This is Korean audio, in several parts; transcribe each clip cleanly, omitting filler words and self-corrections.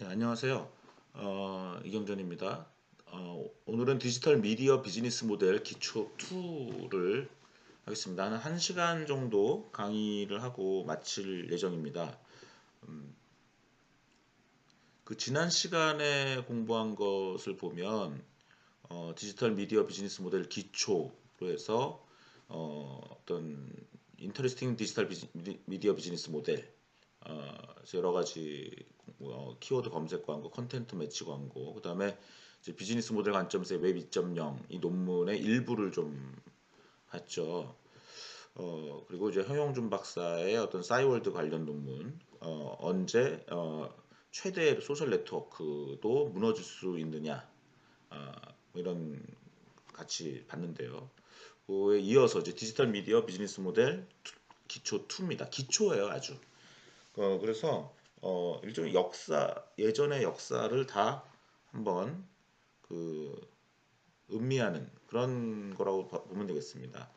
네, 안녕하세요. 이경전입니다. 오늘은 디지털 미디어 비즈니스 모델 기초 2를 하겠습니다. 한 1시간 정도 강의를 하고 마칠 예정입니다. 그 지난 시간에 공부한 것을 보면 디지털 미디어 비즈니스 모델 기초로 해서 어떤 인터레스팅 디지털 미디어 비즈니스 모델, 여러 가지 키워드 검색 광고, 컨텐트 매치 광고, 그다음에 이제 비즈니스 모델 관점에서의 웹 2.0 이 논문의 일부를 좀 봤죠. 그리고 이제 형용준 박사의 어떤 싸이월드 관련 논문, 언제 최대 소셜 네트워크도 무너질 수 있느냐, 뭐 이런 같이 봤는데요. 그에 이어서 이제 디지털 미디어 비즈니스 모델 기초 2입니다. 기초예요, 아주. 그래서 일종의 예전의 역사를 다 한번 그 음미하는 그런 거라고 보면 되겠습니다.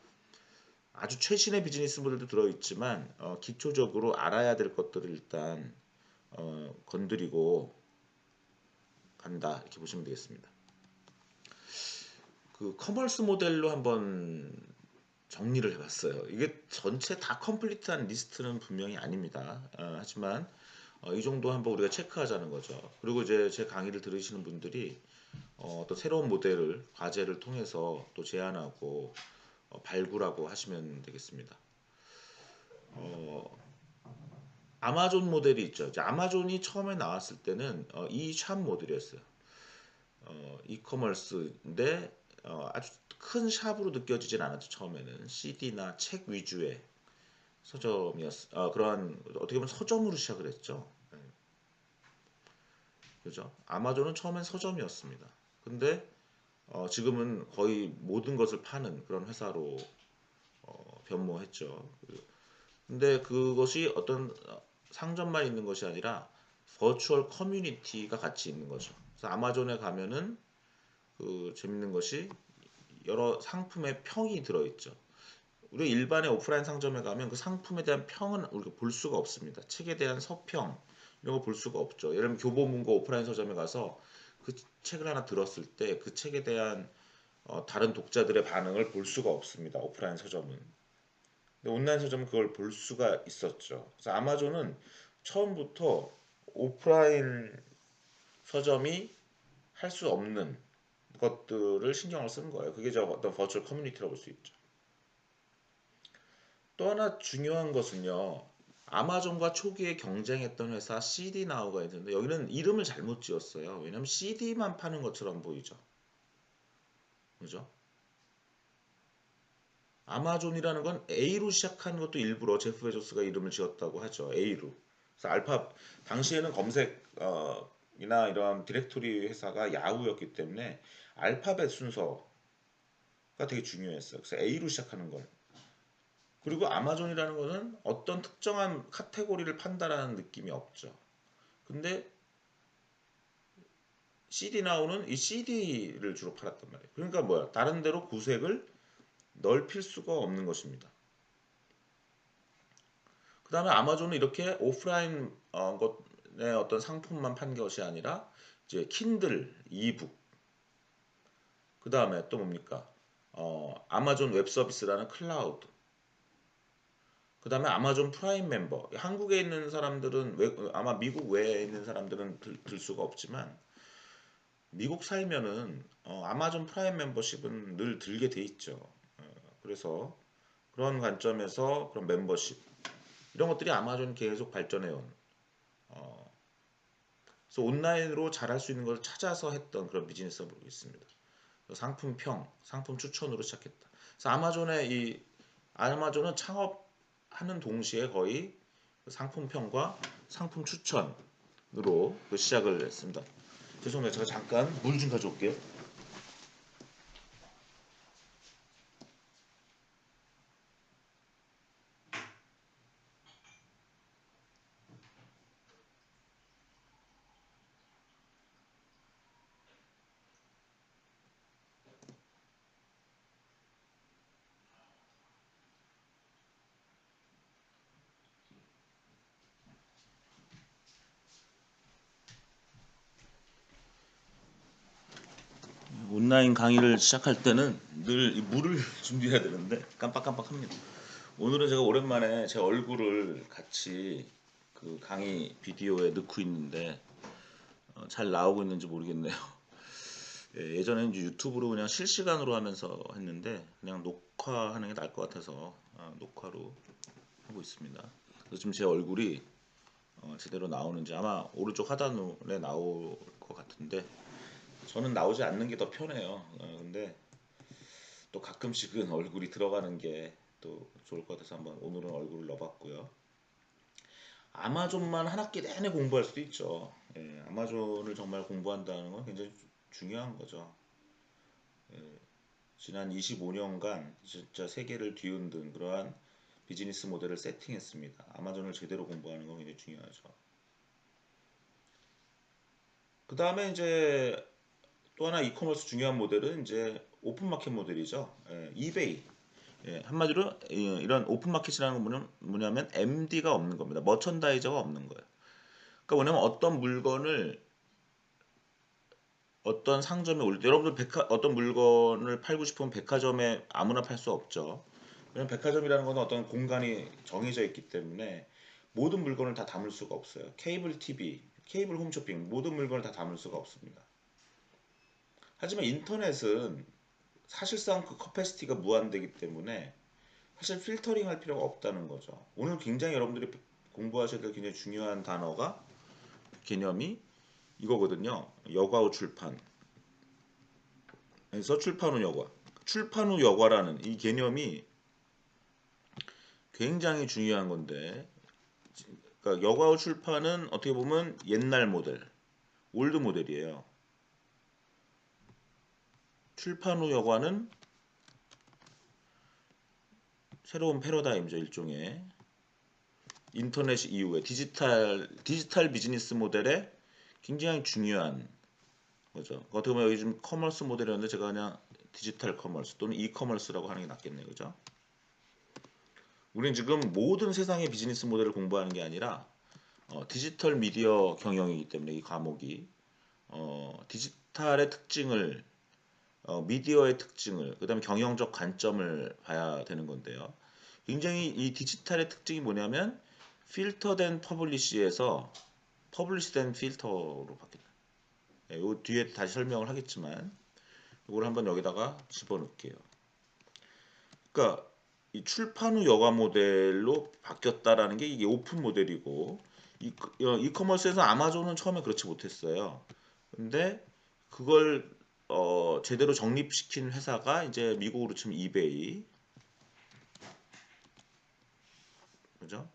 아주 최신의 비즈니스 모델도 들어있지만 기초적으로 알아야 될 것들을 일단 건드리고 간다 이렇게 보시면 되겠습니다. 그 커머스 모델로 한번 정리를 해봤어요. 이게 전체 다 컴플리트한 리스트는 분명히 아닙니다. 하지만 이 정도 한번 우리가 체크하자는 거죠. 그리고 이제 제 강의를 들으시는 분들이 또 새로운 모델을 과제를 통해서 또 제안하고 발굴하고 하시면 되겠습니다. 아마존 모델이 있죠. 이제 아마존이 처음에 나왔을 때는 이샵 모델이었어요. 이커머스인데 아주 큰 샵으로 느껴지진 않았죠. 처음에는 CD나 책 위주의 그러한 어떻게 보면 서점으로 시작을 했죠. 그죠? 아마존은 처음엔 서점이었습니다. 근데 지금은 거의 모든 것을 파는 그런 회사로 변모했죠. 근데 그것이 어떤 상점만 있는 것이 아니라 버추얼 커뮤니티가 같이 있는 거죠. 그래서 아마존에 가면은 그 재밌는 것이 여러 상품의 평이 들어있죠. 우리 일반의 오프라인 상점에 가면 그 상품에 대한 평은 우리가 볼 수가 없습니다. 책에 대한 서평 이런 거 볼 수가 없죠. 예를 들면 교보문고 오프라인 서점에 가서 그 책을 하나 들었을 때 그 책에 대한 다른 독자들의 반응을 볼 수가 없습니다. 오프라인 서점은. 근데 온라인 서점은 그걸 볼 수가 있었죠. 그래서 아마존은 처음부터 오프라인 서점이 할 수 없는 것들을 신경을 쓴 거예요. 그게 저 어떤 버추얼 커뮤니티라고 볼 수 있죠. 또 하나 중요한 것은요. 아마존과 초기에 경쟁했던 회사 CD나우가 있는데 여기는 이름을 잘못 지었어요. 왜냐면 CD만 파는 것처럼 보이죠. 그죠? 아마존이라는 건 A로 시작한 것도 일부러 제프 베조스가 이름을 지었다고 하죠. A로. 그래서 당시에는 검색 이나 이런 디렉토리 회사가 야후였기 때문에 알파벳 순서가 되게 중요했어요. 그래서 A로 시작하는 걸. 그리고 아마존이라는 것은 어떤 특정한 카테고리를 판다라는 느낌이 없죠. 근데 CD나우는 이 CD를 주로 팔았단 말이에요. 그러니까 뭐야? 다른 데로 구색을 넓힐 수가 없는 것입니다. 그 다음에 아마존은 이렇게 오프라인 것의 어떤 상품만 판 것이 아니라 이제 킨들, 이북, 그 다음에 또 뭡니까? 아마존 웹 서비스라는 클라우드, 그 다음에 아마존 프라임 멤버. 한국에 있는 사람들은 아마 미국 외에 있는 사람들은 들 수가 없지만 미국 살면은 아마존 프라임 멤버십은 늘 들게 돼 있죠. 그래서 그런 관점에서 그런 멤버십 이런 것들이 아마존 계속 발전해온 그래서 온라인으로 잘할 수 있는 걸 찾아서 했던 그런 비즈니스가 있습니다. 상품평, 상품 추천으로 시작했다. 그래서 아마존은 창업하는 동시에 거의 상품평과 상품 추천으로 시작을 했습니다. 죄송해요. 제가 잠깐 물 좀 가져올게요. 온라인 강의를 시작할 때는 늘 이 물을 준비해야 되는데 깜빡깜빡합니다. 오늘은 제가 오랜만에 제 얼굴을 같이 그 강의 비디오에 넣고 있는데 잘 나오고 있는지 모르겠네요. 예전에는 이제 유튜브로 그냥 실시간으로 하면서 했는데 그냥 녹화하는 게 나을 것 같아서 녹화로 하고 있습니다. 그래서 지금 제 얼굴이 제대로 나오는지 아마 오른쪽 하단에 나올 것 같은데 저는 나오지 않는 게 더 편해요. 근데 또 가끔씩은 얼굴이 들어가는 게 또 좋을 것 같아서 한번 오늘은 얼굴을 넣어봤고요. 아마존만 한 학기 내내 공부할 수도 있죠. 아마존을 정말 공부한다는 건 굉장히 중요한 거죠. 지난 25년간 진짜 세계를 뒤흔든 그러한 비즈니스 모델을 세팅했습니다. 아마존을 제대로 공부하는 건 굉장히 중요하죠. 그 다음에 이제 또 하나 이커머스 중요한 모델은 이제 오픈마켓 모델이죠. 이베이. 한마디로 이런 오픈마켓이라는 건 뭐냐면 MD가 없는 겁니다. 머천다이저가 없는 거예요. 그러니까 뭐냐면 어떤 물건을 어떤 상점에 올 때 여러분들 어떤 물건을 팔고 싶으면 백화점에 아무나 팔 수 없죠. 왜냐면 백화점이라는 건 어떤 공간이 정해져 있기 때문에 모든 물건을 다 담을 수가 없어요. 케이블 TV, 케이블 홈쇼핑 모든 물건을 다 담을 수가 없습니다. 하지만 인터넷은 사실상 그 커패시티가 무한되기 때문에 사실 필터링 할 필요가 없다는 거죠. 오늘 굉장히 여러분들이 공부하셔야 될 굉장히 중요한 단어가 개념이 이거거든요. 여과 후 출판. 그래서 출판 후 여과. 출판 후 여과라는 이 개념이 굉장히 중요한 건데, 그러니까 여과 후 출판은 어떻게 보면 옛날 모델, 올드 모델이에요. 출판 후 여과는 새로운 패러다임이죠, 일종의. 인터넷 이후에 디지털 비즈니스 모델에 굉장히 중요한 거죠. 어떻게 보면 여기 좀 커머스 모델이었는데 제가 그냥 디지털 커머스 또는 이커머스라고 하는 게 낫겠네요. 그죠? 우리는 지금 모든 세상의 비즈니스 모델을 공부하는 게 아니라 디지털 미디어 경영이기 때문에 이 과목이 디지털의 특징을 미디어의 특징을 그다음에 경영적 관점을 봐야 되는 건데요. 굉장히 이 디지털의 특징이 뭐냐면 필터된 퍼블리시에서 퍼블리시된 필터로 바뀐다. 요 뒤에 다시 설명을 하겠지만 이걸 한번 여기다가 집어넣을게요. 그러니까 이 출판 후 여가 모델로 바뀌었다라는 게 이게 오픈 모델이고 이커머스에서 아마존은 처음에 그렇지 못했어요. 근데 그걸 제대로 정립시킨 회사가 이제 미국으로 치면 이베이, 그죠?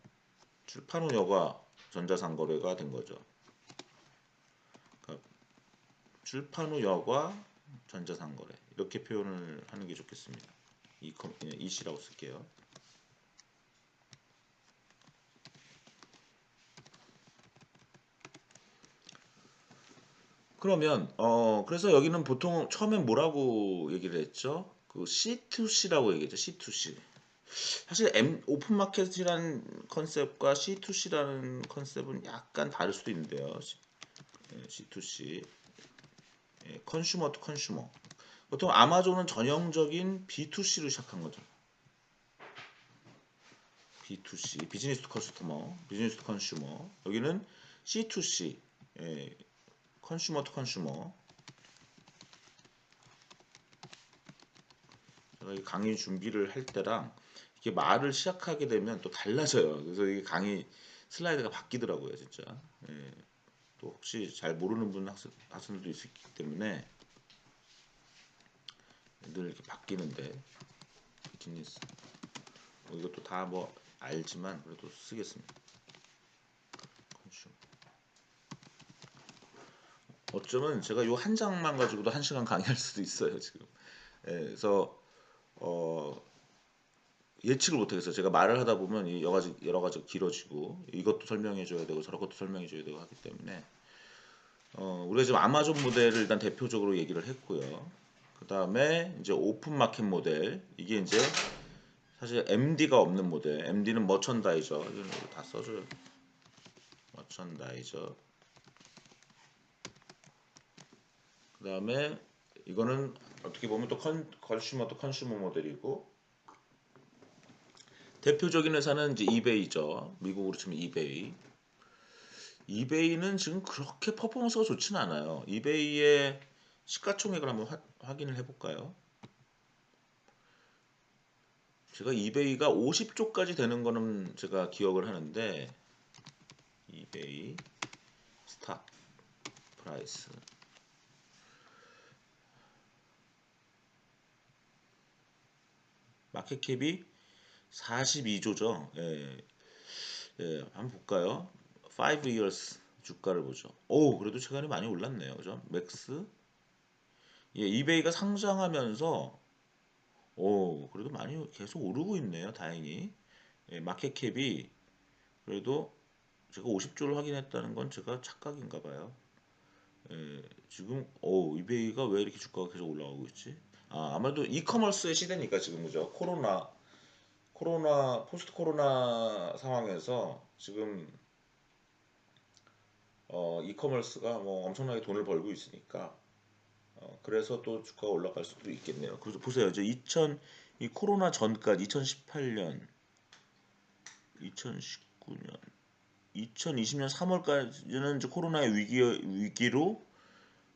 출판 후 여가 전자상거래가 된 거죠. 그러니까 출판 후 여가 전자상거래 이렇게 표현을 하는 게 좋겠습니다. 이시라고 쓸게요. 그러면 그래서 여기는 보통 처음엔 뭐라고 얘기를 했죠? 그 C2C라고 얘기했죠. C2C. 사실 오픈 마켓이라는 컨셉과 C2C라는 컨셉은 약간 다를 수도 있는데요. C2C. 컨슈머 투 컨슈머. 보통 아마존은 전형적인 B2C로 시작한 거죠. B2C, 비즈니스 투 커스터머, 비즈니스 투 컨슈머. 여기는 C2C, 컨슈머 투 컨슈머. 제가 이 강의 준비를 할 때랑 이게 말을 시작하게 되면 또 달라져요. 그래서 이 강의 슬라이드가 바뀌더라고요, 진짜. 또 혹시 잘 모르는 학생들도 있기 때문에 늘 이렇게 바뀌는데 비즈니스 이것도 다 뭐 알지만 그래도 쓰겠습니다. 어쩌면 제가 요 한 장만 가지고도 1시간 강의할 수도 있어요 지금. 그래서 예측을 못하겠어요. 제가 말을 하다 보면 여러 가지 길어지고 이것도 설명해줘야 되고 저것도 설명해줘야 되고 하기 때문에 우리가 지금 아마존 모델을 일단 대표적으로 얘기를 했고요. 그 다음에 이제 오픈 마켓 모델 이게 이제 사실 MD가 없는 모델. MD는 머천다이저 이건 다 써줘요. 머천다이저. 그 다음에 이거는 어떻게 보면 또 컨슈머 또 컨슈머 모델이고, 대표적인 회사는 이제 이베이죠. 미국으로 치면 이베이. 이베이는 지금 그렇게 퍼포먼스가 좋지는 않아요. 이베이의 시가총액을 한번 확인을 해볼까요? 제가 이베이가 50조까지 되는 거는 제가 기억을 하는데, 이베이 스탁 프라이스 마켓캡이 42조죠. 예, 예, 한번 볼까요? 5 years 주가를 보죠. 오, 그래도 최근에 많이 올랐네요. 그죠? 맥스. 예, 이베이가 상장하면서 오, 그래도 많이 계속 오르고 있네요. 다행히. 예, 마켓캡이 그래도 제가 50조를 확인했다는 건 제가 착각인가 봐요. 예, 지금 이베이가 왜 이렇게 주가가 계속 올라가고 있지? 아, 아마도 이커머스의 시대니까 지금 그죠? 포스트 코로나 상황에서 지금 이커머스가 뭐 엄청나게 돈을 벌고 있으니까 그래서 또 주가가 올라갈 수도 있겠네요. 그래서 보세요. 이 코로나 전까지 2018년, 2019년, 2020년 3월까지는 이제 코로나의 위기로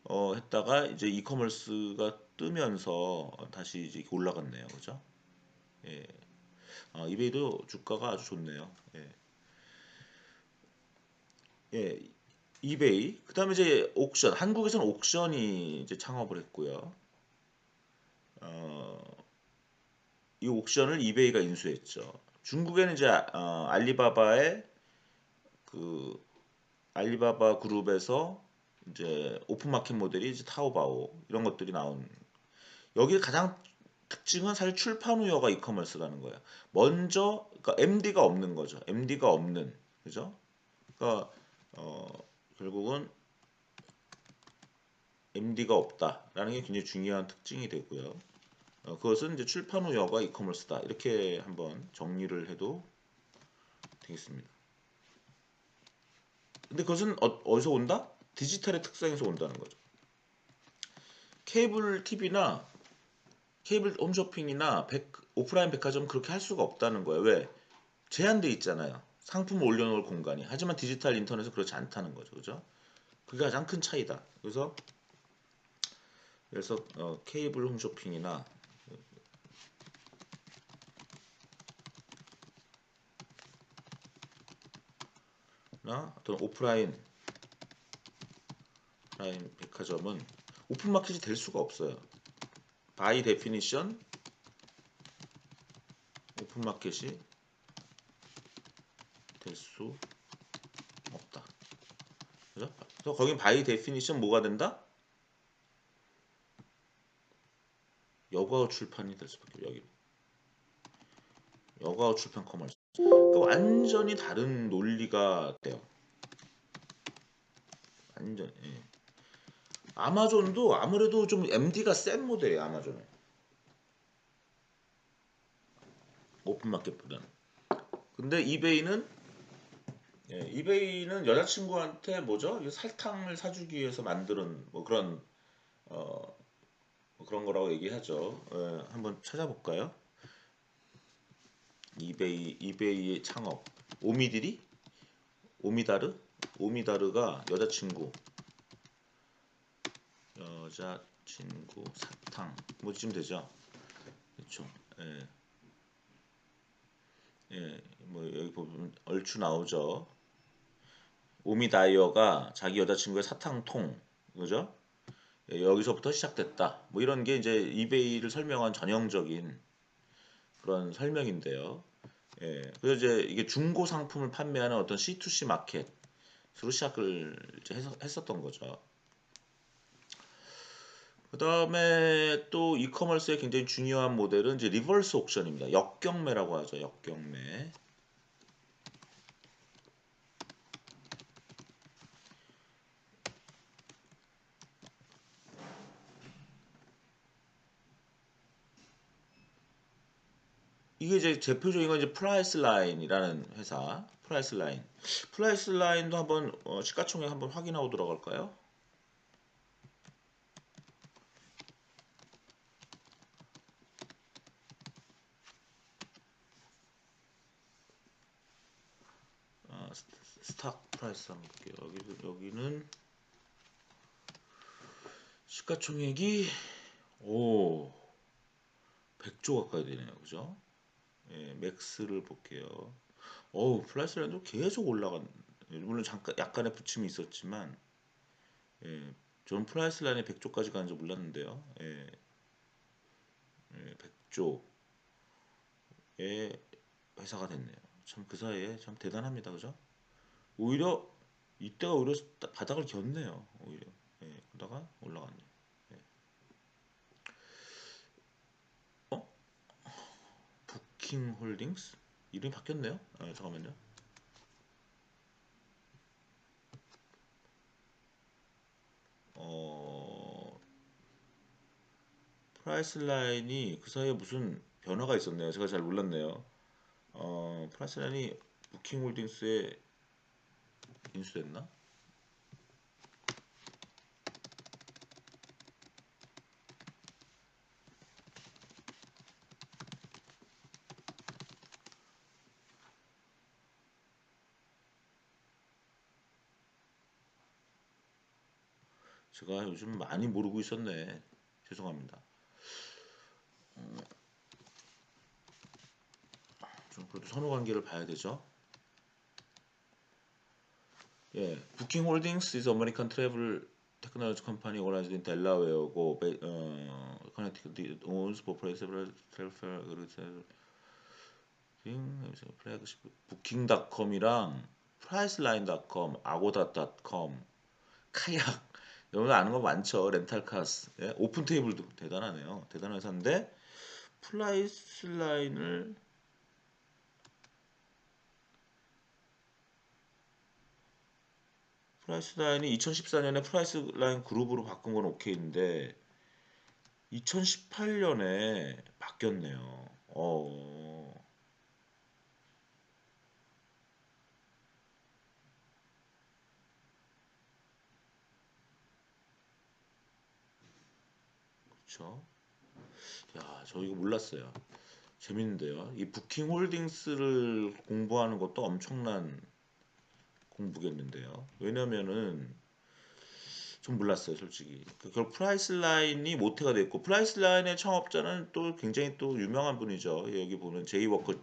했다가 이제 이커머스가 뜨면서 다시 이제 올라갔네요. 그죠? 예. 이베이도 주가가 아주 좋네요. 예. 예. 이베이. 그다음에 이제 옥션. 한국에서는 옥션이 이제 창업을 했고요. 어, 이 옥션을 이베이가 인수했죠. 중국에는 이제 알리바바의 그 알리바바 그룹에서 이제 오픈마켓 모델이 이제 타오바오 이런 것들이 나온. 여기 가장 특징은 사실 출판 우여가 이커머스라는 거예요. 먼저 그러니까 MD가 없는 거죠. MD가 없는, 그죠? 그러니까 어, 결국은 MD가 없다라는 게 굉장히 중요한 특징이 되고요. 그것은 이제 출판 후 여가 이커머스다. 이렇게 한번 정리를 해도 되겠습니다. 근데 그것은 어디서 온다? 디지털의 특성에서 온다는 거죠. 케이블 TV나 케이블 홈쇼핑이나 오프라인 백화점 그렇게 할 수가 없다는 거예요. 왜? 제한돼 있잖아요. 상품을 올려놓을 공간이. 하지만 디지털 인터넷은 그렇지 않다는 거죠. 그죠? 그게 가장 큰 차이다. 그래서 케이블 홈쇼핑이나 어떤 오프라인 백화점은 오픈마켓이 될 수가 없어요. 바이 데피니션 오픈마켓이 될 수 없다. 그죠? 그래서 거긴 바이 데피니션 뭐가 된다? 여가우 출판이 될 수밖에 없어요. 여기 여가우 출판 커머스. 그러니까 완전히 다른 논리가 돼요. 완전. 예. 아마존도 아무래도 좀 MD가 센 모델이에요. 아마존은 오픈마켓보다는. 근데 이베이는 여자친구한테 뭐죠? 설탕을 사주기 위해서 만드는 뭐 그런 어, 뭐 그런 거라고 얘기하죠. 한번 찾아볼까요? 이베이의 창업. 오미디리? 오미다르? 오미다르가 여자친구 사탕 뭐쯤 되죠? 그렇죠. 예, 예, 뭐 여기 보면 얼추 나오죠. 오미다이어가 자기 여자친구의 사탕통, 그죠? 예, 여기서부터 시작됐다. 뭐 이런 게 이제 이베이를 설명한 전형적인 그런 설명인데요. 예, 그래서 이제 이게 중고 상품을 판매하는 어떤 C2C 마켓으로 시작을 이제 했었던 거죠. 그 다음에 또 이커머스의 굉장히 중요한 모델은 이제 리버스 옥션입니다. 역경매라고 하죠. 역경매. 이게 이제 대표적인 건 이제 프라이스 라인이라는 회사. 프라이스 라인. 프라이스 라인도 한번 시가총액 한번 확인하고 들어갈까요? 프라이스 한번 볼게요. 여기는 시가총액이 100조 가까이 되네요. 그죠? 예, 맥스를 볼게요. 프라이스 라인도 계속 올라간, 물론 잠깐 약간의 부침이 있었지만, 예, 저는 프라이스 라인이 100조까지 가는 줄 몰랐는데요. 예, 100조의 회사가 됐네요. 참 그 사이에 참 대단합니다. 그죠? 오히려 이때가 오히려 바닥을 겼네요. 오히려. 예, 그러다가 올라갔네요. 예. 어? 부킹홀딩스? 이름이 바뀌었네요. 잠깐만요. 어, 프라이스 라인이 그 사이에 무슨 변화가 있었네요. 제가 잘 몰랐네요. 프라이스 라인이 부킹홀딩스에 인수됐나? 제가 요즘 많이 모르고 있었네. 죄송합니다. 좀 그래도 선후 관계를 봐야 되죠. 예, 부킹홀딩스 is American travel technology company organized in Delaware고, Connecticut owns for several travel 플래그십 부킹닷컴이랑 프라이스라인닷컴, 아고다닷컴, 카약 여러분 아는 거 많죠. 렌탈카스, 예? 오픈테이블도 대단하네요. 대단한 회사인데 프라이스라인을 프라이스라인이 2014년에 프라이스라인 그룹으로 바꾼 건 오케이인데 2018년에 바뀌었네요. 그렇죠. 야, 저 이거 몰랐어요. 재밌는데요. 이 부킹홀딩스를 공부하는 것도 엄청난 공부겠는데요. 왜냐면은 좀 몰랐어요, 솔직히. 그걸 프라이스 라인이 모태가 됐고 프라이스 라인의 창업자는 또 굉장히 또 유명한 분이죠. 여기 보면 제이 워커,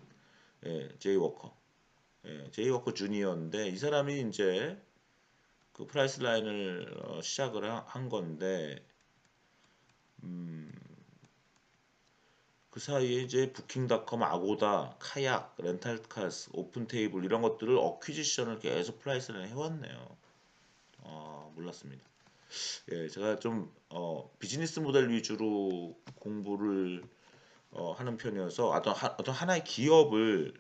예, 제이 워커, 제이 워커 주니어인데 이 사람이 이제 그 프라이스 라인을 시작을 한 건데 그 사이에 이제 부킹닷컴, 아고다, 카약, 렌탈카스, 오픈테이블 이런 것들을 어퀴지션을 계속 프라이스 라인에 해왔네요. 몰랐습니다. 예, 제가 좀 비즈니스 모델 위주로 공부를 하는 편이어서 어떤 하나의 기업의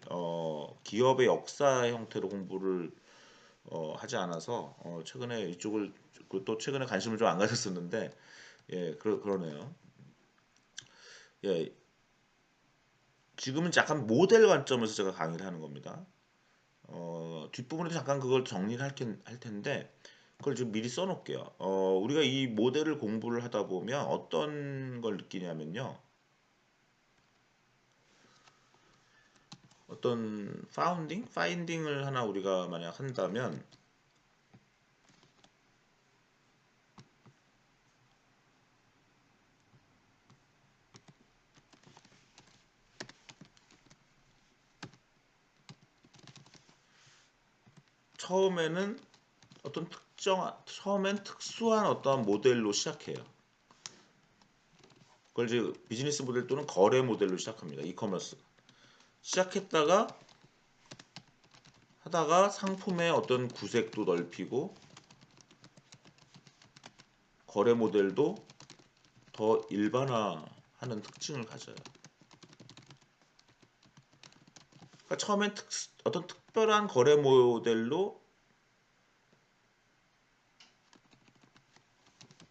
역사 형태로 공부를 하지 않아서 최근에 이쪽을 또 최근에 관심을 좀 안 가졌었는데 예, 그러네요. 예, 지금은 약간 모델 관점에서 제가 강의를 하는 겁니다. 뒷부분에 잠깐 그걸 정리를 할 텐데 그걸 좀 미리 써놓을게요. 우리가 이 모델을 공부를 하다 보면 어떤 걸 느끼냐면요. 어떤 파인딩을 하나 우리가 만약 한다면 처음에는 처음엔 특수한 어떤 모델로 시작해요. 그걸 이제 비즈니스 모델 또는 거래 모델로 시작합니다. 이커머스. 시작했다가 하다가 상품의 어떤 구색도 넓히고 거래 모델도 더 일반화하는 특징을 가져요. 그러니까 처음엔 어떤 특별한 거래 모델로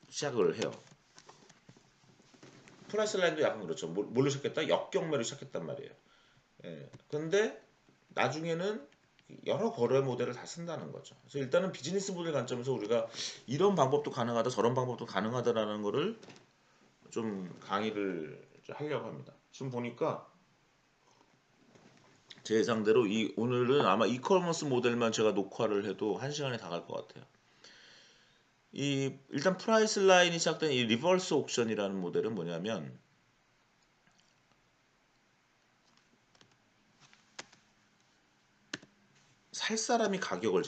시작을 해요. 프라이스 라인도 약간 그렇죠. 뭘로 시작했다? 역경매로 시작했단 말이에요. 예. 근데 나중에는 여러 거래 모델을 다 쓴다는 거죠. 그래서 일단은 비즈니스 모델 관점에서 우리가 이런 방법도 가능하다, 저런 방법도 가능하다라는 거를 좀 강의를 하려고 합니다. 지금 보니까 제 예상대로 오늘은 아마 이커머스 모델만 제가 녹화를 해도 1시간에 다 갈 것 같아요. 일단 프라이스 라인이 시작된 이 리버스 옥션이라는 모델은 뭐냐면 살 사람이 가격을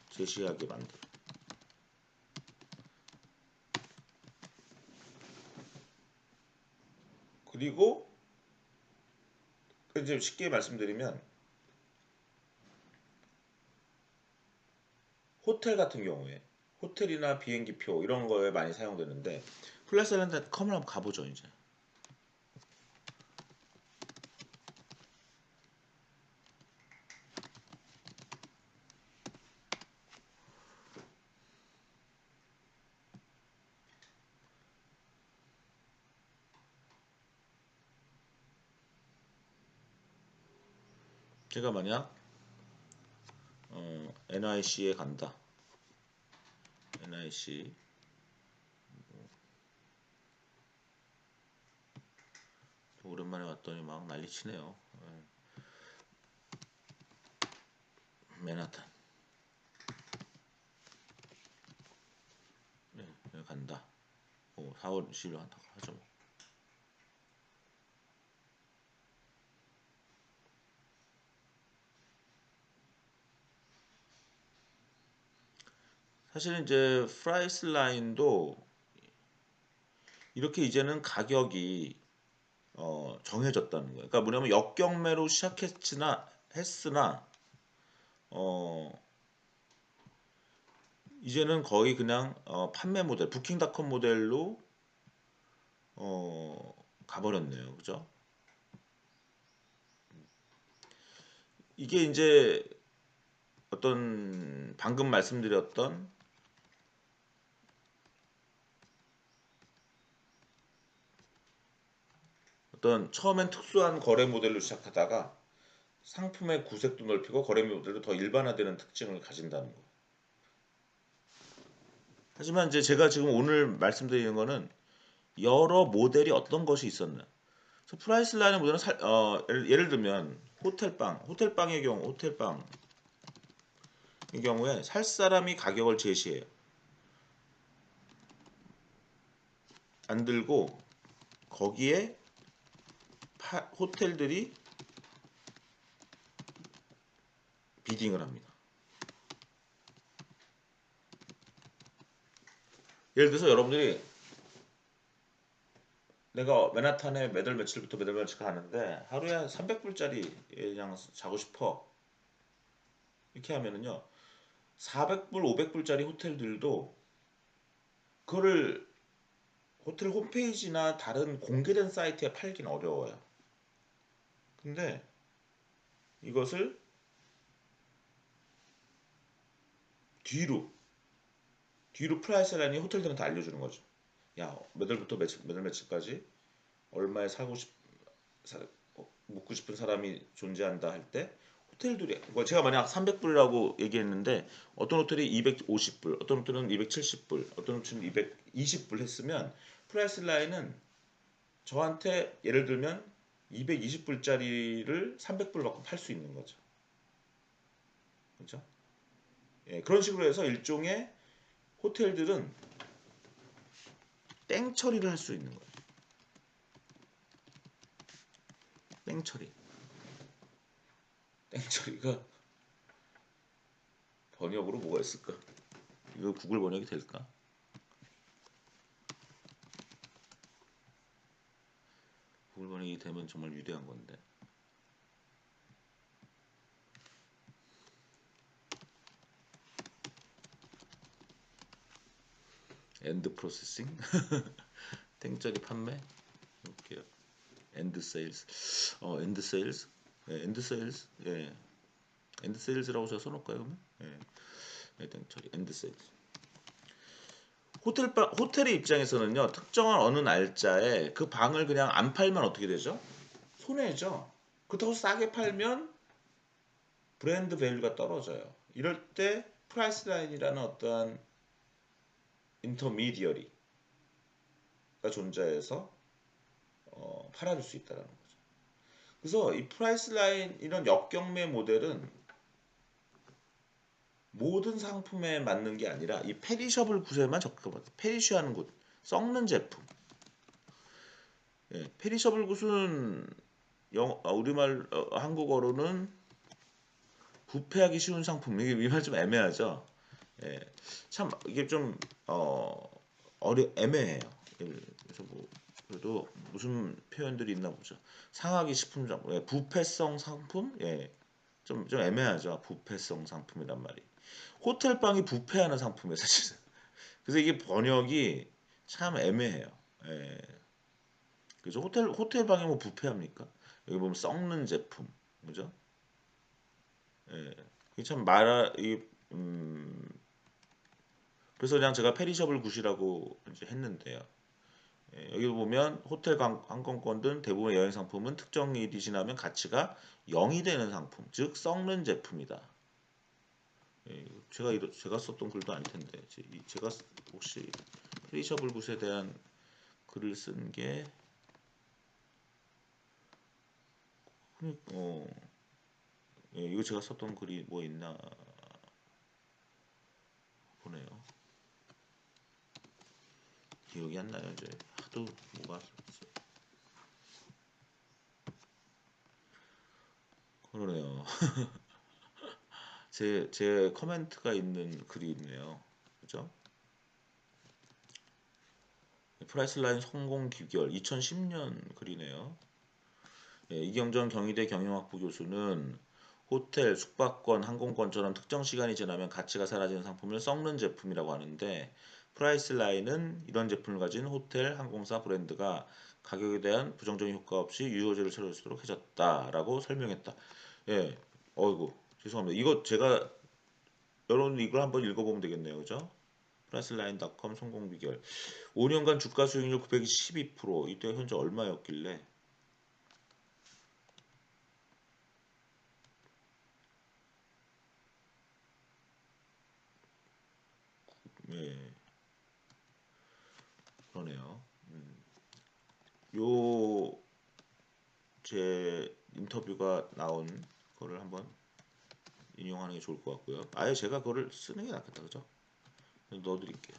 제시하게 만들어. 그리고 이제 쉽게 말씀드리면 호텔 같은 경우에 호텔이나 비행기표 이런 거에 많이 사용되는데 플랫셀렌닷컴을 한번 가보죠 이제. 제가 만약 NIC에 간다. NIC 오랜만에 왔더니 막 난리치네요. 맨하탄. 네, 여기 간다. 4월 20일 한다 하죠. 뭐. 사실은 이제 프라이스 라인도 이렇게 이제는 가격이 정해졌다는 거예요. 그러니까 뭐냐면 역경매로 했으나 어, 이제는 거의 그냥 판매 모델, 부킹닷컴 모델로 가버렸네요. 그죠? 이게 이제 어떤 방금 말씀드렸던 어떤 처음엔 특수한 거래 모델로 시작하다가 상품의 구색도 넓히고 거래 모델도 더 일반화되는 특징을 가진다는 거. 하지만 이제 제가 지금 오늘 말씀드리는 거는 여러 모델이 어떤 것이 있었나. 그래서 프라이스 라인의 모델은 예를 들면 호텔방의 경우에 살 사람이 가격을 제시해요. 안 들고 거기에 호텔들이 비딩을 합니다. 예를 들어서 여러분들이 내가 맨하탄에 매달 며칠부터 매달 며칠 가는데 하루에 300불짜리 그냥 자고 싶어. 이렇게 하면은요. 400불, 500불짜리 호텔들도 그거를 호텔 홈페이지나 다른 공개된 사이트에 팔긴 어려워요. 근데 이것을 뒤로 프라이스 라인이 호텔들한테 알려주는 거죠. 야, 몇 월부터 몇 월 며칠까지 얼마에 묵고 싶은 사람이 존재한다 할 때 호텔들이 제가 만약 300불이라고 얘기했는데 어떤 호텔이 250불, 어떤 호텔은 270불, 어떤 호텔은 220불 했으면 프라이스 라인은 저한테 예를 들면 220불짜리를 300불 받고 팔 수 있는 거죠. 그렇죠? 예, 그런 식으로 해서 일종의 호텔들은 땡 처리를 할 수 있는 거예요. 땡 처리. 땡 처리가 번역으로 뭐가 있을까? 이거 구글 번역이 될까? 구글 번역이 되면 정말 위대한 건데. 엔드 프로세싱? 땡처리 판매? 볼게요. 엔드 세일즈. 엔드 세일즈? 예, 엔드 세일즈. 예. 엔드 세일즈라고 제가 써놓을까요, 그러면? 예. 예, 땡처리. 엔드 세일즈. 호텔의 입장에서는요, 특정한 어느 날짜에 그 방을 그냥 안 팔면 어떻게 되죠? 손해죠. 그렇다고 싸게 팔면 브랜드 밸류가 떨어져요. 이럴 때 프라이스 라인이라는 어떠한 인터미디어리가 존재해서 팔아줄 수 있다는 거죠. 그래서 이 프라이스 라인 이런 역경매 모델은 모든 상품에 맞는 게 아니라 이 페리셔블 굿에만 적합하다. 페리쉬하는 굿, 썩는 제품. 예, 페리셔블 굿은 우리말 한국어로는 부패하기 쉬운 상품. 이게 이 말 좀 애매하죠. 예, 참 이게 좀 애매해요. 그래서 뭐 그래도 무슨 표현들이 있나 보죠. 상하기 식품 부패성 상품? 예, 좀 애매하죠. 부패성 상품이란 말이. 호텔방이 부패하는 상품이에요, 사실은. 그래서 이게 번역이 참 애매해요. 예. 그죠? 호텔방이 뭐 부패합니까? 여기 보면 썩는 제품, 그죠? 예. 이게 참 말아 이 그래서 그냥 제가 페리셔블 굿이라고 이제 했는데요. 예, 여기 보면 호텔 항공권 등 대부분의 여행 상품은 특정 일이 지나면 가치가 0이 되는 상품, 즉 썩는 제품이다. 예, 제가 썼던 글도 아닐 텐데 제가 혹시 페리셔블 굿에 대한 글을 쓴 게 어, 예, 이거 제가 썼던 글이 뭐 있나 보네요. 기억이 안 나요. 이제 하도 뭐가 그러네요. 제 커멘트가 있는 글이 있네요. 그죠? 프라이스라인 성공 기결 2010년 글이네요. 예, 이경정 경희대 경영학부 교수는 호텔, 숙박권, 항공권처럼 특정 시간이 지나면 가치가 사라지는 상품을 썩는 제품이라고 하는데 프라이스라인은 이런 제품을 가진 호텔, 항공사 브랜드가 가격에 대한 부정적인 효과 없이 유효제를 처리할 수 있도록 해줬다라고 설명했다. 예, 어이구 죄송합니다. 이거 제가 여러분 이걸 한번 읽어보면 되겠네요, 그죠? 프라이스라인.com 성공 비결. 5년간 주가 수익률 912%. 이때 현재 얼마였길래? 예, 그러네요. 요 제 인터뷰가 나온 거를 한번 인용하는 게 좋을 것 같고요. 아예 제가 그거를 쓰는 게 낫겠다, 그죠? 넣어드릴게요.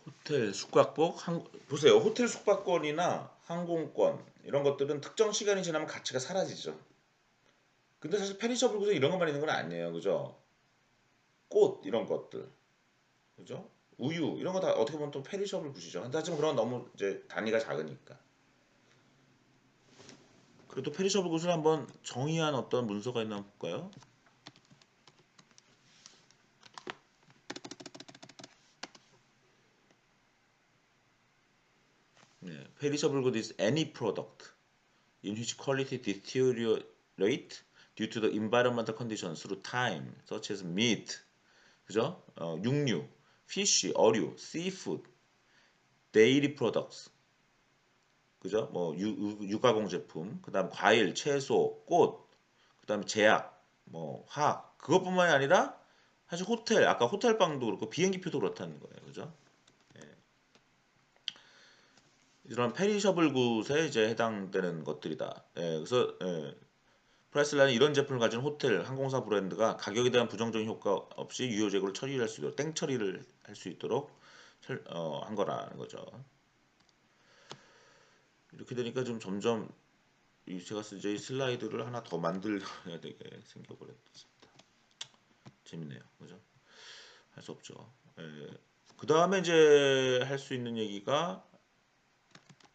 호텔 숙박복 보세요. 호텔 숙박권이나 항공권 이런 것들은 특정 시간이 지나면 가치가 사라지죠. 근데 사실 페리셔블 구조 이런 것만 있는 건 아니에요, 그죠? 꽃 이런 것들, 그죠? 우유 이런 거 다 어떻게 보면 또 페리셔블 굿이죠. 근데 하지만 그런 건 너무 이제 단위가 작으니까. 그래도 페리셔블 굿을 한번 정의한 어떤 문서가 있나 볼까요? 네, perishable good is any product in which quality deteriorate due to the environmental conditions through time, such as meat, 그죠? 육류, fish, 어류, seafood, dairy products, 그죠? 뭐 유가공 제품, 그다음 과일, 채소, 꽃, 그다음에 제약, 뭐 화학, 그것뿐만이 아니라 사실 호텔, 아까 호텔방도 그렇고 비행기표도 그렇다는 거예요, 그죠? 이런 페리셔블 굿에 이제 해당되는 것들이다. 예, 그래서 프라이슬라는 이런 제품을 가진 호텔, 항공사 브랜드가 가격에 대한 부정적인 효과 없이 유효 재고를 처리할 수 있도록 땡 처리를 할 수 있도록 한 거라는 거죠. 이렇게 되니까 좀 점점 제가 이제 이 슬라이드를 하나 더 만들어야 되게 생겨버렸습니다. 재밌네요, 그죠? 할 수 없죠. 그 다음에 이제 할 수 있는 얘기가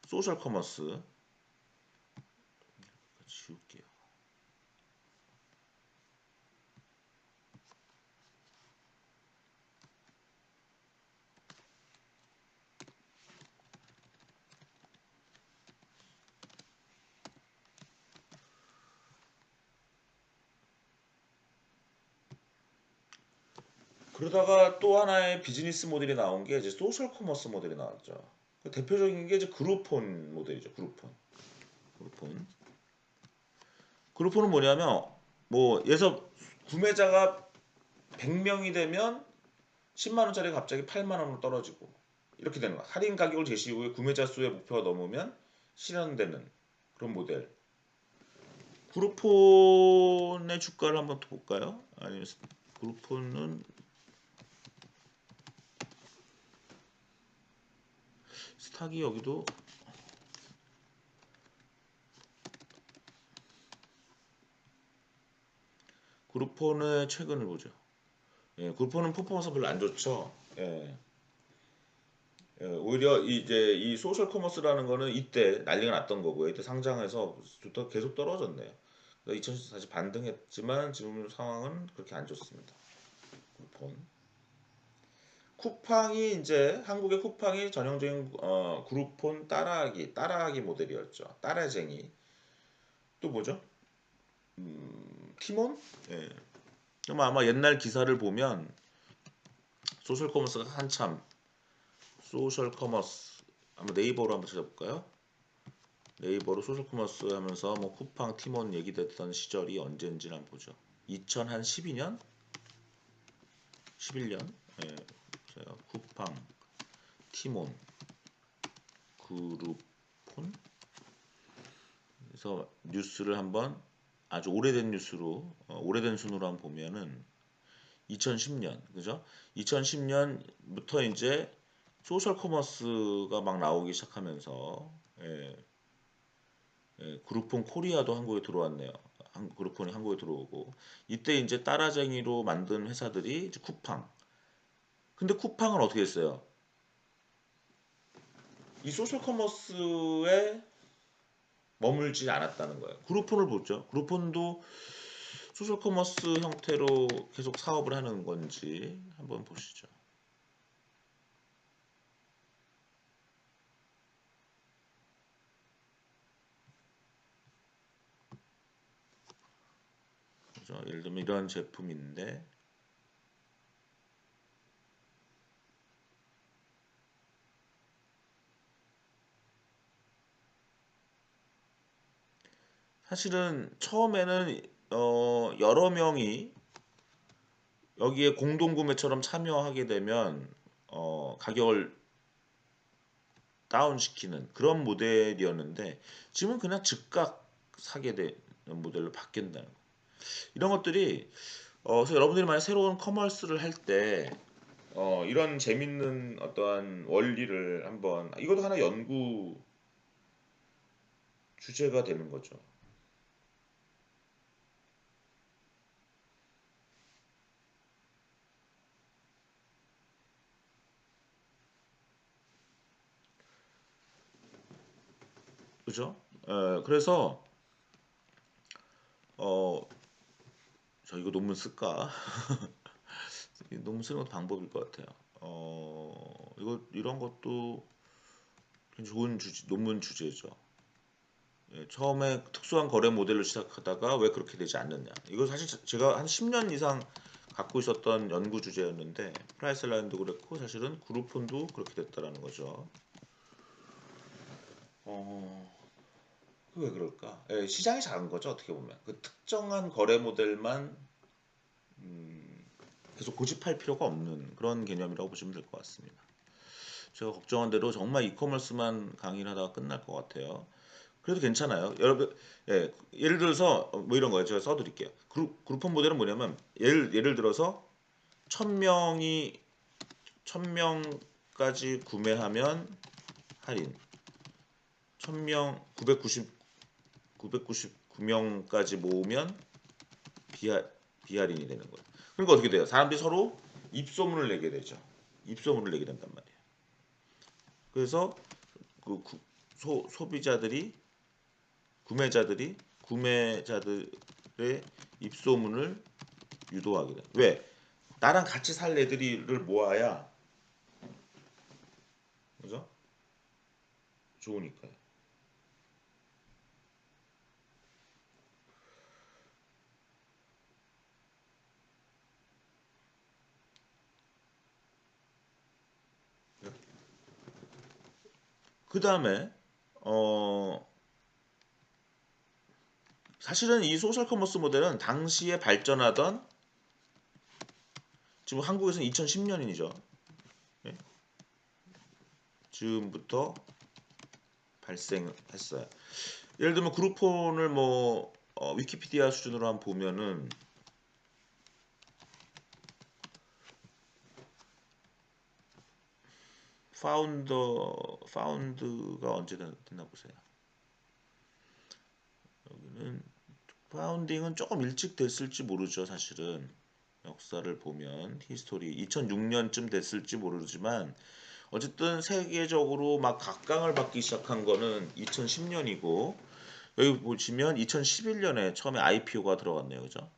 소셜 커머스. 지울게요. 그러다가 또 하나의 비즈니스 모델이 나온 게 이제 소셜 커머스 모델이 나왔죠. 대표적인 게 이제 그룹폰 모델이죠. 그룹폰. 그룹폰은 뭐냐면 뭐 예서 구매자가 100명이 되면 10만 원짜리가 갑자기 8만 원으로 떨어지고 이렇게 되는 거야. 할인 가격을 제시 후에 구매자 수의 목표가 넘으면 실현되는 그런 모델. 그룹폰의 주가를 한번 볼까요? 아니면 그룹폰은 스탁이 여기도 그룹폰의 최근을 보죠. 예, 그룹폰은 퍼포먼스 별로 안 좋죠. 예. 예, 오히려 이제 이 소셜 커머스라는 거는 이때 난리가 났던 거고요. 이때 상장해서 계속 떨어졌네요. 2014 다시 반등했지만 지금 상황은 그렇게 안 좋습니다. 그룹폰. 쿠팡이 이제 한국의 쿠팡이 전형적인 그룹폰 따라하기 모델이었죠. 따라쟁이. 또 뭐죠? 티몬? 예. 그럼 아마 옛날 기사를 보면 소셜 커머스가 한참 소셜 커머스 한번 네이버로 한번 찾아볼까요? 네이버로 소셜 커머스 하면서 뭐 쿠팡, 티몬 얘기됐던 시절이 언제인지 한번 보죠. 2012년? 11년? 예. 제가 쿠팡, 티몬, 그룹폰 그래서 뉴스를 한번 아주 오래된 뉴스로 오래된 순으로 한번 보면은 2010년 그죠? 2010년부터 이제 소셜 커머스가 막 나오기 시작하면서 예, 그룹폰 코리아도 한국에 들어왔네요. 그룹폰이 한국에 들어오고 이때 이제 따라쟁이로 만든 회사들이 이제 쿠팡. 근데 쿠팡은 어떻게 했어요? 이 소셜 커머스에 머물지 않았다는 거예요. 그룹폰을 보죠. 그룹폰도 소셜 커머스 형태로 계속 사업을 하는 건지 한번 보시죠. 그죠? 예를 들면 이런 제품인데 사실은 처음에는 여러 명이 여기에 공동구매처럼 참여하게 되면 가격을 다운시키는 그런 모델이었는데 지금은 그냥 즉각 사게 되는 모델로 바뀐다는 거. 이런 것들이 그래서 여러분들이 만약 새로운 커머스를 할 때 이런 재밌는 어떠한 원리를 한번 이것도 하나 연구 주제가 되는 거죠. 그죠? 그래서 어, 저 이거 논문 쓸까? 논문 쓰는 것도 방법일 것 같아요. 이거 이런 것도 좋은 논문 주제죠. 예, 처음에 특수한 거래 모델로 시작하다가 왜 그렇게 되지 않느냐. 이거 사실 제가 한 10년 이상 갖고 있었던 연구 주제였는데 프라이스 라인도 그랬고 사실은 그룹폰도 그렇게 됐다라는 거죠. 어, 왜 그럴까? 예, 시장이 작은 거죠 어떻게 보면 그 특정한 거래 모델만 계속 고집할 필요가 없는 그런 개념이라고 보시면 될 것 같습니다. 제가 걱정한 대로 정말 이커머스만 강의를 하다가 끝날 것 같아요. 그래도 괜찮아요. 여러분, 예, 예를 들어서 뭐 이런 거예요. 제가 써드릴게요. 그룹폰 모델은 뭐냐면 예를 들어서 1000명이 1000명까지 구매하면 할인, 1000명 999명까지 모으면 비할 비할인이 되는 거예요. 그러니까 어떻게 돼요? 사람들이 서로 입소문을 내게 되죠. 입소문을 내게 된단 말이에요. 그래서 그 소비자들이 구매자들의 입소문을 유도하게 돼. 왜? 나랑 같이 살 애들이를 모아야 그죠? 좋으니까요. 그 다음에 사실은 이 소셜 커머스 모델은 당시에 발전하던, 지금 한국에서는 2010년이죠. 예? 지금부터 발생했어요. 예를 들면 그룹폰을 뭐 위키피디아 수준으로 한번 보면은 파운드가 언제 됐나 보세요. 여기는 파운딩은 조금 일찍 됐을지 모르죠. 사실은 역사를 보면 히스토리 2006년쯤 됐을지 모르지만 어쨌든 세계적으로 막 각광을 받기 시작한 거는 2010년이고, 여기 보시면 2011년에 처음에 IPO가 들어갔네요. 그죠?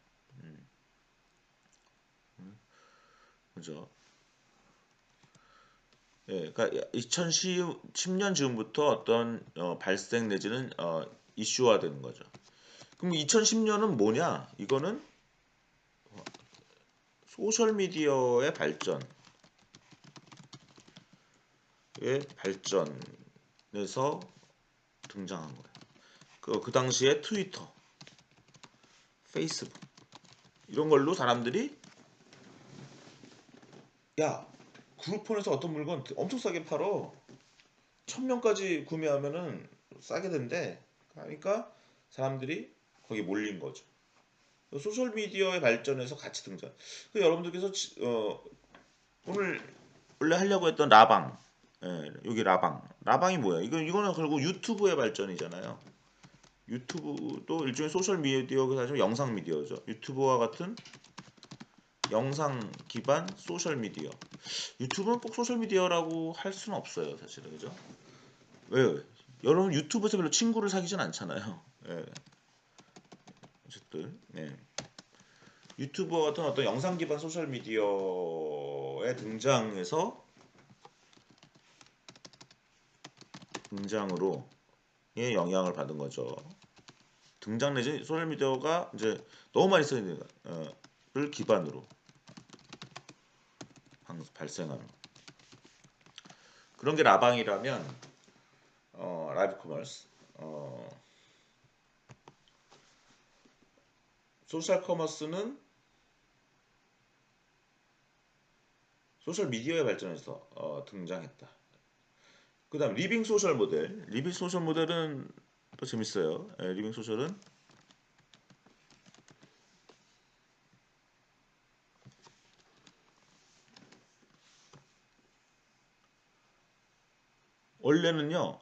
그죠? 예, 그러니까 2010년 즈음부터 어떤 발생 내지는 이슈화 되는 거죠. 그럼 2010년은 뭐냐? 이거는 소셜 미디어의 발전에서 등장한 거예요. 그 당시에 트위터, 페이스북 이런 걸로 사람들이, 야, 그룹폰에서 어떤 물건 엄청 싸게 팔어. 1000명까지 구매하면은 싸게 된대. 그러니까 사람들이 거기 몰린 거죠. 소셜 미디어의 발전에서 같이 등장. 여러분들께서 오늘 원래 하려고 했던 라방, 예, 여기 라방이 뭐야? 이거는 결국 유튜브의 발전이잖아요. 유튜브도 일종의 소셜 미디어가 사실 영상 미디어죠. 유튜브와 같은 영상 기반 소셜 미디어. 유튜브는 꼭 소셜 미디어라고 할 수는 없어요, 사실은. 그죠? 왜? 여러분 유튜브에서 별로 친구를 사귀진 않잖아요. 예. 어쨌든 유튜브와 같은 어떤 영상 기반 소셜 미디어의 등장으로 영향을 받은 거죠. 등장 내지 소셜 미디어가 이제 너무 많이 쓰는 걸 기반으로 발생하는 그런 게 라방이라면, 라이브 커머스, 소셜 커머스는 소셜 미디어의 발전에서 등장했다. 그다음 리빙 소셜 모델. 리빙 소셜 모델은 또 재밌어요. 리빙 소셜은 원래는요.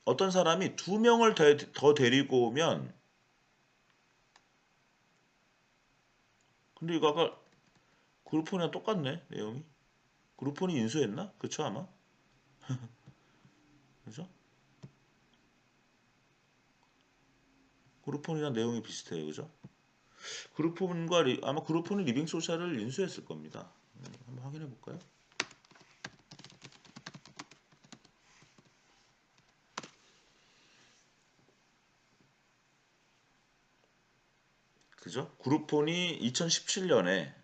어떤 사람이 2명을 더 데리고 오면, 근데 이거 아까 그룹폰이랑 똑같네 내용이. 그룹폰이 인수했나? 그쵸 아마. 그죠? 그룹폰이랑 내용이 비슷해요. 그죠? 아마 그룹폰이 리빙 소셜을 인수했을 겁니다. 한번 확인해 볼까요? 그죠? 그룹폰이 2017년에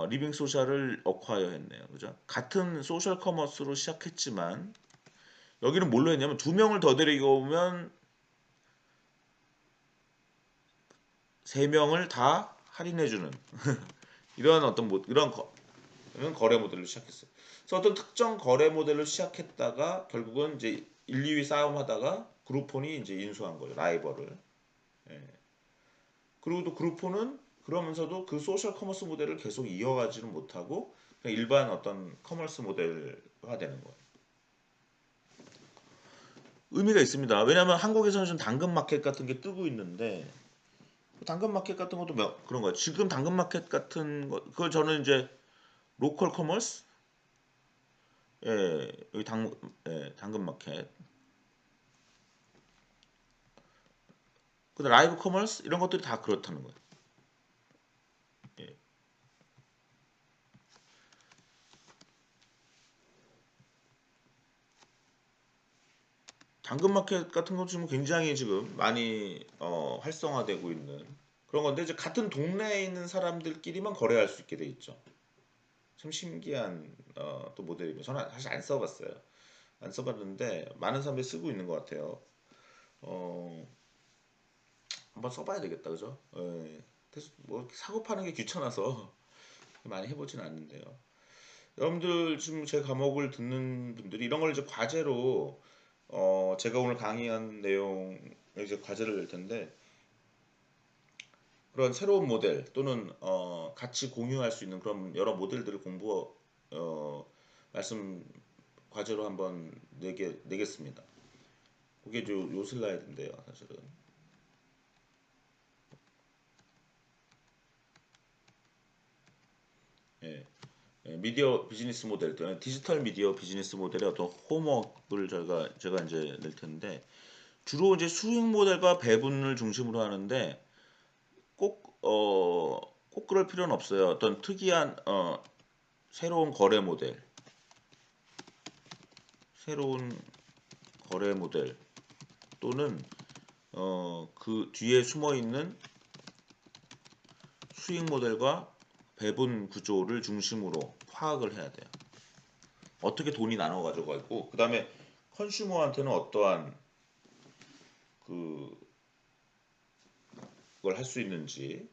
리빙 소셜을 어콰이어 했네요. 그죠? 같은 소셜 커머스로 시작했지만 여기는 뭘로 했냐면 2명을 더 데리고 오면 3명을 다 할인해주는 이런 이런 거래 모델로 시작했어요. 그래서 어떤 특정 거래 모델로 시작했다가 결국은 이제 1, 2위 싸움하다가 그룹폰이 이제 인수한 거예요. 라이벌을. 예. 그리고 또 그룹폰은 그러면서도 그 소셜 커머스 모델을 계속 이어가지는 못하고 그냥 일반 어떤 커머스 모델화 되는 거예요. 의미가 있습니다. 왜냐하면 한국에서는 좀 당근 마켓 같은 게 뜨고 있는데, 당근 마켓 같은 것도 그런 거예요. 지금 당근 마켓 같은 거, 그걸 저는 이제 로컬 커머스, 여기 당근 마켓, 그다음 라이브 커머스 이런 것들이 다 그렇다는 거예요. 예. 당근 마켓 같은 거 지금 굉장히 지금 많이 활성화되고 있는 그런 건데, 이제 같은 동네에 있는 사람들끼리만 거래할 수 있게 돼 있죠. 참 신기한 또 모델이고 저는 사실 안 써봤어요. 안 써봤는데 많은 사람들이 쓰고 있는 것 같아요. 어, 한번 써봐야 되겠다, 그죠? 예. 그래서 뭐 사고 파는 게 귀찮아서 많이 해보진 않는데요. 여러분들 지금 제 과목을 듣는 분들이 이런 걸 이제 과제로 제가 오늘 강의한 내용 이제 과제를 낼 텐데 그런 새로운 모델 또는 같이 공유할 수 있는 그런 여러 모델들을 어, 말씀 과제로 한번 내겠습니다. 그게 요 슬라이드인데요, 사실은. 예. 미디어 비즈니스 모델, 디지털 미디어 비즈니스 모델의 어떤 홈워크를 제가 이제 낼 텐데 주로 이제 수익 모델과 배분을 중심으로 하는데 꼭 그럴 필요는 없어요. 어떤 특이한 새로운 거래 모델, 새로운 거래 모델 또는 그 뒤에 숨어 있는 수익 모델과 배분 구조를 중심으로 파악을 해야 돼요. 어떻게 돈이 나눠 가지고 있고 그다음에 컨슈머한테는 어떠한 그 그걸 할 수 있는지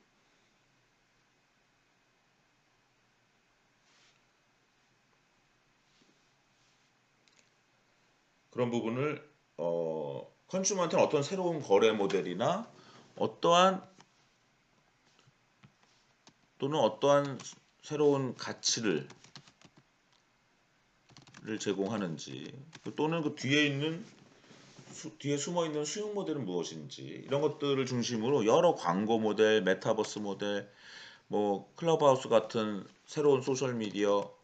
그런 부분을 컨슈머한테는 어떤 새로운 거래 모델이나 어떠한 또는 어떠한 새로운 가치를 제공하는지 또는 그 뒤에 있는 뒤에 숨어 있는 수익 모델은 무엇인지 이런 것들을 중심으로 여러 광고 모델, 메타버스 모델, 뭐 클럽하우스 같은 새로운 소셜 미디어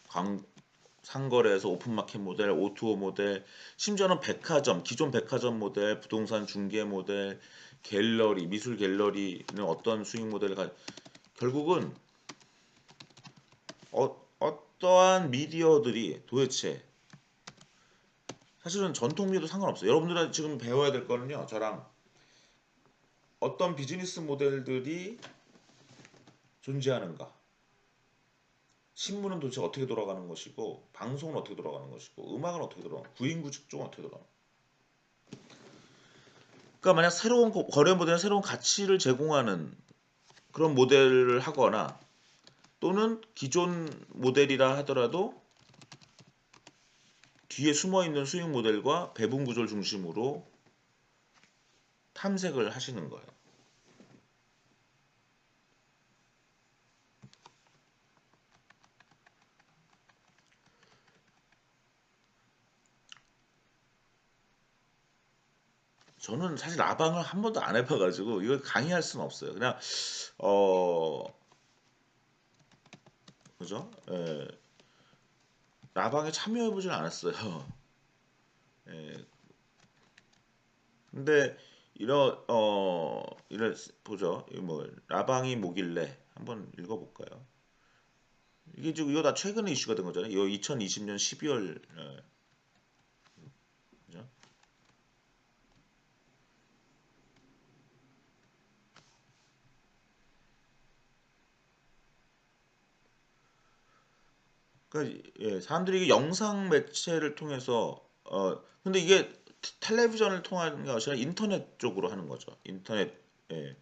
광 상거래에서 오픈마켓 모델, O2O 모델, 심지어는 백화점, 기존 백화점 모델, 부동산 중개 모델, 갤러리, 미술 갤러리는 어떤 수익 모델을 결국은 어떠한 미디어들이 도대체 사실은 전통 미디어도 상관없어요. 여러분들이 지금 배워야 될 거는요. 저랑 어떤 비즈니스 모델들이 존재하는가. 신문은 도대체 어떻게 돌아가는 것이고 방송은 어떻게 돌아가는 것이고 음악은 어떻게 돌아가는 구인구직 쪽은 어떻게 돌아가는 그러니까 만약 새로운 거래 모델은 새로운 가치를 제공하는 그런 모델을 하거나 또는 기존 모델이라 하더라도 뒤에 숨어 있는 수익 모델과 배분 구조를 중심으로 탐색을 하시는 거예요. 저는 사실 라방을 한 번도 안 해봐가지고 이걸 강의할 수는 없어요. 그냥 어 그죠? 예, 라방에 참여해보진 않았어요. 예, 근데 이런 보죠. 뭐 라방이 뭐길래 한번 읽어볼까요? 이게 지금 이거 다 최근에 이슈가 된 거잖아요. 이거 2020년 12월 그죠? 그러니까 사람들이 이게 영상 매체를 통해서 근데 이게 텔레비전을 통하는 게 아니라 인터넷 쪽으로 하는 거죠. 인터넷 예.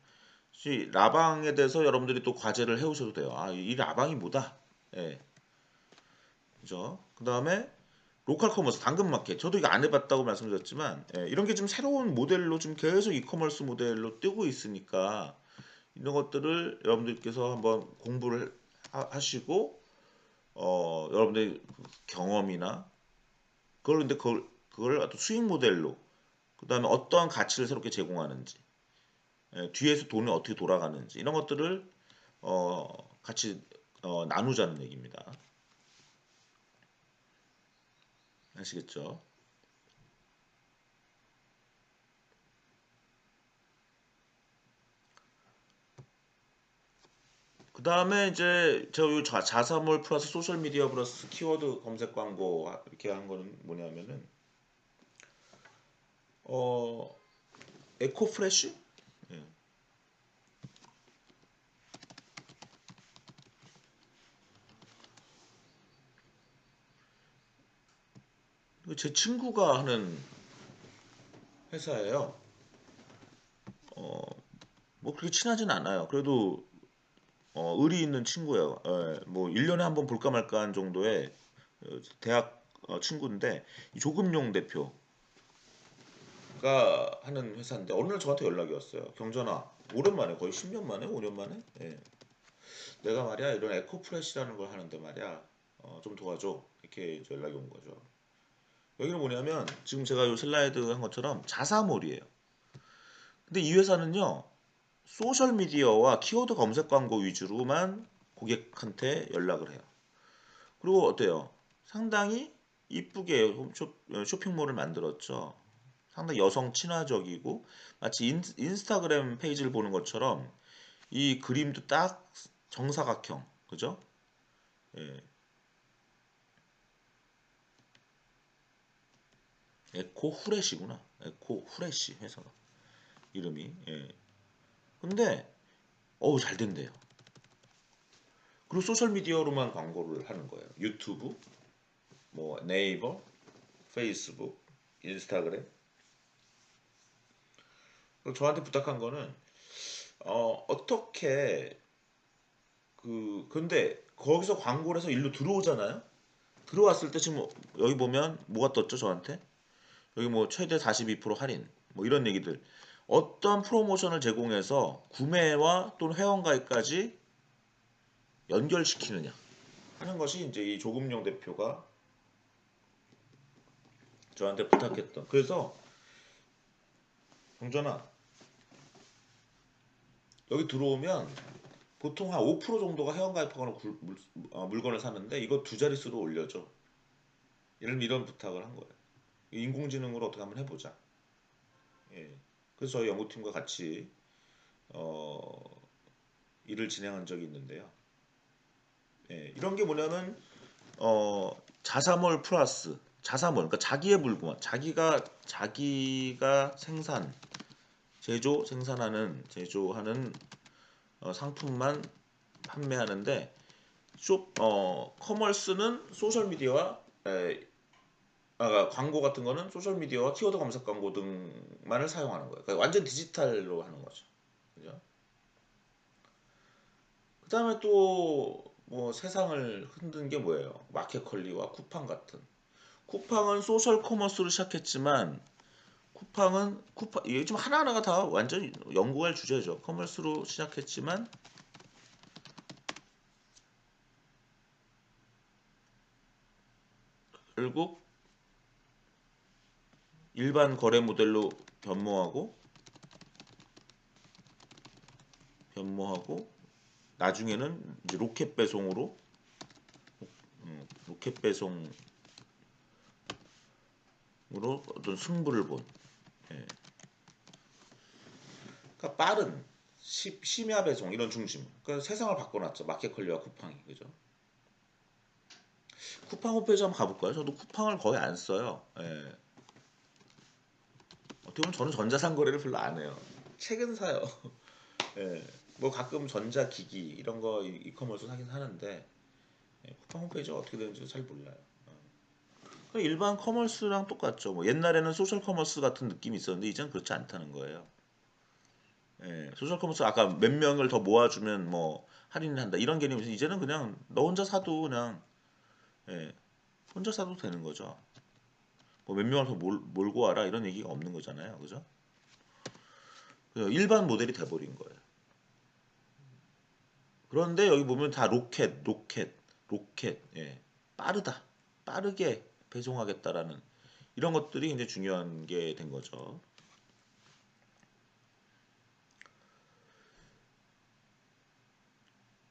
라방에 대해서 여러분들이 또 과제를 해오셔도 돼요. 아, 이 라방이 뭐다? 예, 그죠? 그 다음에 로컬 커머스, 당근마켓. 저도 이거 안 해봤다고 말씀드렸지만 이런 게 지금 새로운 모델로 지금 계속 이커머스 모델로 뜨고 있으니까 이런 것들을 여러분들께서 한번 공부를 하시고 여러분들의 경험이나 그걸 근데 그걸 어떤 수익 모델로 그다음에 어떠한 가치를 새롭게 제공하는지 뒤에서 돈이 어떻게 돌아가는지 이런 것들을 같이 나누자는 얘기입니다. 아시겠죠? 그 다음에 이제 제가 요 자사몰 플러스 소셜 미디어 플러스 키워드 검색 광고 이렇게 한 거는 뭐냐면은 어 에코 프레쉬? 예. 제 친구가 하는 회사예요. 뭐 그렇게 친하진 않아요. 그래도 의리 있는 친구예요. 예, 뭐 1년에 한 번 볼까 말까 한 정도의 대학 친구인데 이 조금용 대표가 하는 회사인데 어느 날 저한테 연락이 왔어요. 경전아, 오랜만에 거의 10년 만에, 5년 만에. 예. 내가 말이야 이런 에코프레시라는 걸 하는데 말이야 좀 도와줘. 이렇게 이제 연락이 온 거죠. 여기는 뭐냐면 지금 제가 요 슬라이드 한 것처럼 자사몰이에요. 근데 이 회사는요 소셜 미디어와 키워드 검색 광고 위주로만 고객한테 연락을 해요. 그리고 어때요? 상당히 이쁘게 쇼핑몰을 만들었죠. 상당히 여성 친화적이고 마치 인스타그램 페이지를 보는 것처럼 이 그림도 딱 정사각형, 그죠? 예. 에코 후레쉬구나. 에코 후레쉬 회사가 이름이. 예. 근데 어우 잘 된대요. 그리고 소셜 미디어로만 광고를 하는 거예요. 유튜브, 뭐 네이버, 페이스북, 인스타그램. 그리고 저한테 부탁한 거는 어떻게 근데 거기서 광고를 해서 일로 들어오잖아요. 들어왔을 때 지금 여기 보면 뭐가 떴죠 저한테? 여기 뭐 최대 42% 할인 뭐 이런 얘기들. 어떤 프로모션을 제공해서 구매와 또는 회원가입까지 연결시키느냐 하는 것이 이제 이 조금용 대표가 저한테 부탁했던. 그래서 경전아 여기 들어오면 보통 한 5% 정도가 회원가입하거나 물건을 사는데 이거 두 자릿수로 올려줘. 이런 부탁을 한 거예요. 인공지능으로 어떻게 한번 해보자. 예. 그래서 저희 연구팀과 같이 어, 일을 진행한 적이 있는데요. 예. 이런 게 뭐냐면 자사몰 플러스 자사몰, 그러니까 자기의 물건, 자기가 제조하는 상품만 판매하는데 커머스는 소셜 미디어와 광고 같은 거는 소셜 미디어와 키워드 검색 광고 등만을 사용하는 거예요. 그러니까 완전 디지털로 하는 거죠. 그죠? 그다음에 또 뭐 세상을 흔든 게 뭐예요? 마켓컬리와 쿠팡 같은. 쿠팡은 소셜 커머스로 시작했지만 쿠팡 이게 좀 하나하나가 다 완전 연구할 주제죠. 커머스로 시작했지만 결국 일반 거래 모델로 변모하고 변모하고 나중에는 이제 로켓 배송으로 어떤 승부를 본. 예. 그러니까 빠른 심야 배송 이런 중심. 그러니까 세상을 바꿔놨죠. 마켓컬리와 쿠팡이 그죠? 쿠팡 홈페이지 한번 가볼까요? 저도 쿠팡을 거의 안 써요. 예. 어떻게 보면 저는 전자상거래를 별로 안 해요. 책은 사요. 예. 뭐 가끔 전자기기 이런 거 이커머스 사긴 하는데 쿠팡 홈페이지가 어떻게 되는지 잘 몰라요. 일반 커머스랑 똑같죠. 뭐 옛날에는 소셜 커머스 같은 느낌이 있었는데 이제는 그렇지 않다는 거예요. 예, 소셜 커머스 아까 몇 명을 더 모아주면 뭐 할인을 한다 이런 개념이 이제는 그냥 너 혼자 사도 그냥 예, 혼자 사도 되는 거죠. 뭐 몇 명을 더 몰고 와라 이런 얘기가 없는 거잖아요, 그죠? 일반 모델이 돼버린 거예요. 그런데 여기 보면 다 로켓, 예, 빠르다, 빠르게 배송하겠다라는 이런 것들이 굉장히 중요한 게 된 거죠.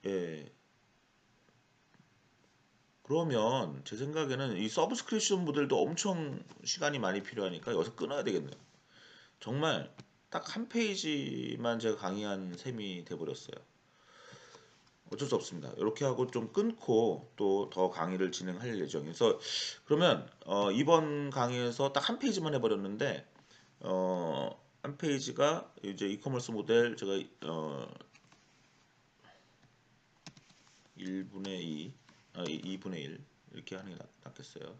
예. 그러면 제 생각에는 이 서브스크립션 모델도 엄청 시간이 많이 필요하니까 여기서 끊어야 되겠네요. 정말 딱 한 페이지만 제가 강의한 셈이 돼버렸어요. 어쩔 수 없습니다. 이렇게 하고 좀 끊고 또 더 강의를 진행할 예정이어서 그러면 이번 강의에서 딱 한 페이지만 해버렸는데 한 페이지가 이제 이커머스 모델 제가 1분의 2, 2분의 1 이렇게 하는 게 낫겠어요.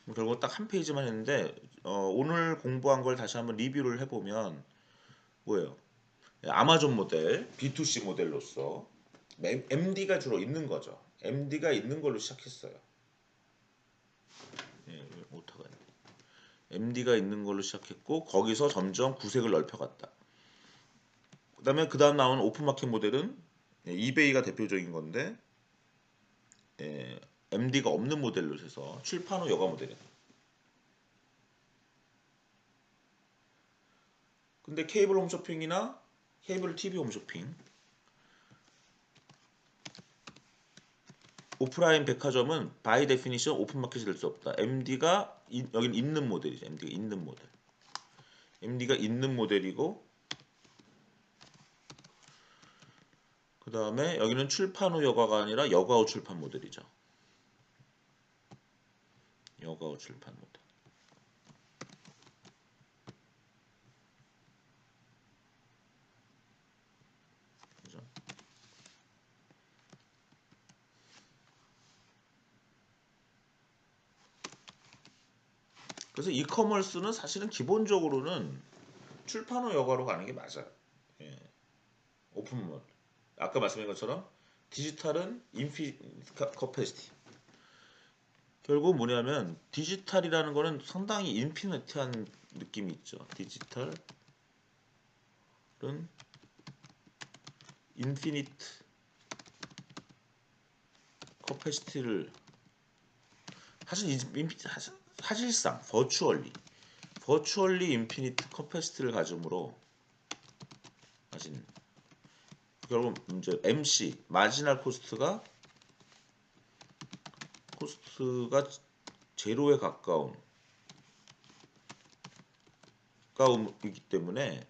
결국 딱 한 페이지만 했는데 오늘 공부한 걸 다시 한번 리뷰를 해보면 뭐예요? 아마존 모델, B2C 모델로서 MD가 주로 있는 거죠. MD가 있는 걸로 시작했어요. 예, 오타가 MD가 있는 걸로 시작했고 거기서 점점 구색을 넓혀갔다. 그다음에 그다음 나온 오픈마켓 모델은 이베이가 대표적인 건데 MD가 없는 모델로 해서 출판 후 여가 모델이에요. 근데 케이블 홈쇼핑이나 케이블 TV 홈쇼핑, 오프라인 백화점은 바이 데피니션 오픈마켓이 될 수 없다. MD가 여기는 있는 모델이죠. MD가 있는 모델. MD가 있는 모델이고 그 다음에 여기는 출판 후 여가가 아니라 여가 후 출판 모델이죠. 여가 후 출판 모델. 그죠? 그래서 이커머스는 사실은 기본적으로는 출판 후 여가로 가는 게 맞아요. 예. 오픈몰. 아까 말씀드린 것처럼 디지털은 인피 커패시티. 결국 뭐냐면 디지털이라는 거는 상당히 인피니트한 느낌이 있죠. 디지털은 인피니트 커패시티를 사실상 버추얼리 인피니트 커패시티를 가짐으로 가진 결국 이제 MC 마지널 코스트가 제로에 가까움이기 때문에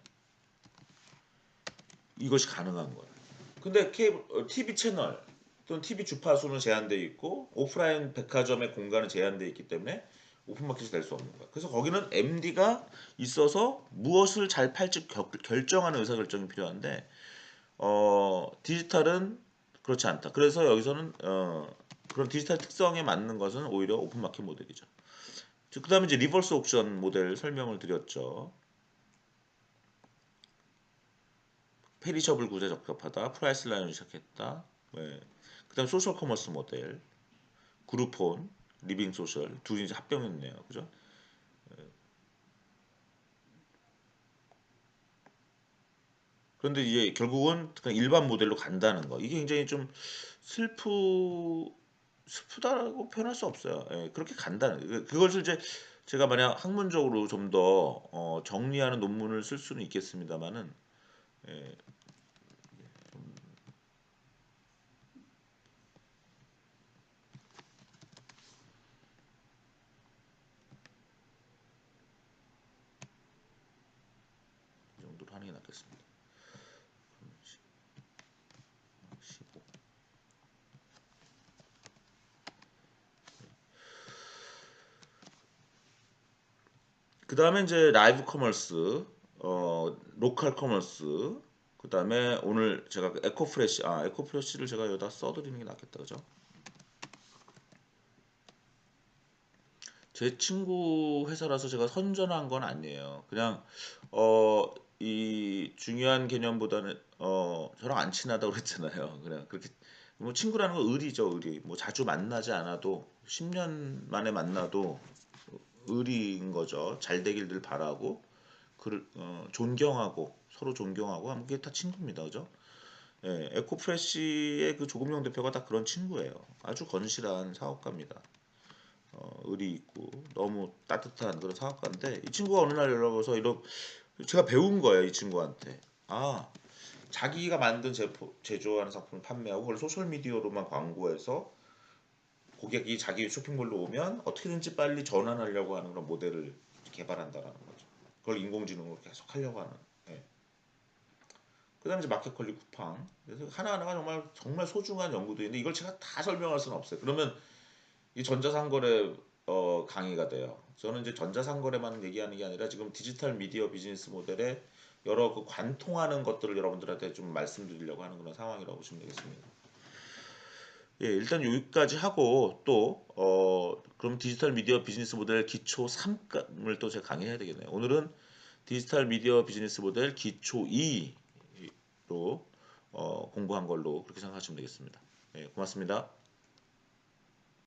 이것이 가능한 거예요. 근데 TV 채널 또는 TV 주파수는 제한되어 있고 오프라인 백화점의 공간은 제한되어 있기 때문에 오픈마켓이 될 수 없는 거야. 그래서 거기는 MD가 있어서 무엇을 잘 팔지 결정하는 의사결정이 필요한데 디지털은 그렇지 않다. 그래서 여기서는 그런 디지털 특성에 맞는 것은 오히려 오픈마켓 모델이죠. 그 다음에 이제 리버스 옥션 모델 설명을 드렸죠. 페리셔블 구제 적합하다. 프라이스 라인을 시작했다. 네. 그다음 소셜 커머스 모델, 그룹폰, 리빙 소셜 둘이 이제 합병했네요. 그죠? 그런데 이제 결국은 그냥 일반 모델로 간다는 거. 이게 굉장히 좀 슬프다라고 표현할 수 없어요. 예, 그렇게 간다는 그것을 이제 제가 만약 학문적으로 좀 더 정리하는 논문을 쓸 수는 있겠습니다만은 예, 이 정도로 하는 게 낫겠습니다. 15. 그 다음에 이제 라이브 커머스, 로컬 커머스, 그 다음에 오늘 제가 그 에코프레쉬를 제가 여기다 써드리는 게 낫겠다, 그죠? 제 친구 회사라서 제가 선전한 건 아니에요. 그냥 이 중요한 개념보다는 저랑 안 친하다고 그랬잖아요. 그냥 그렇게 뭐 친구라는 건 의리죠, 의리. 뭐 자주 만나지 않아도 10년 만에 만나도 의리인 거죠. 잘 되길 늘 바라고 존경하고 서로 존경하고 하면 그게 다 친구입니다. 그죠? 예, 에코프레쉬의 그 조금용 대표가 다 그런 친구예요. 아주 건실한 사업가입니다. 의리 있고 너무 따뜻한 그런 사업가인데 이 친구가 어느 날 연락 와서 제가 배운 거예요. 이 친구한테. 자기가 만든 제조하는 상품을 판매하고 그걸 소셜미디어로만 광고해서 고객이 자기 쇼핑몰로 오면 어떻게든지 빨리 전환하려고 하는 그런 모델을 개발한다라는 거죠. 그걸 인공지능으로 계속 하려고 하는. 예. 그다음에 이제 마켓컬리 쿠팡. 그래서 하나하나가 정말 정말 소중한 연구들인데 이걸 제가 다 설명할 수는 없어요. 그러면 이 전자상거래 강의가 돼요. 저는 이제 전자상거래만 얘기하는 게 아니라 지금 디지털 미디어 비즈니스 모델의 여러 그 관통하는 것들을 여러분들한테 좀 말씀드리려고 하는 그런 상황이라고 보시면 되겠습니다. 예, 일단 여기까지 하고 또 그럼 디지털 미디어 비즈니스 모델 기초 3감을 또 제가 강의해야 되겠네요. 오늘은 디지털 미디어 비즈니스 모델 기초 2로 공부한 걸로 그렇게 생각하시면 되겠습니다. 예, 고맙습니다.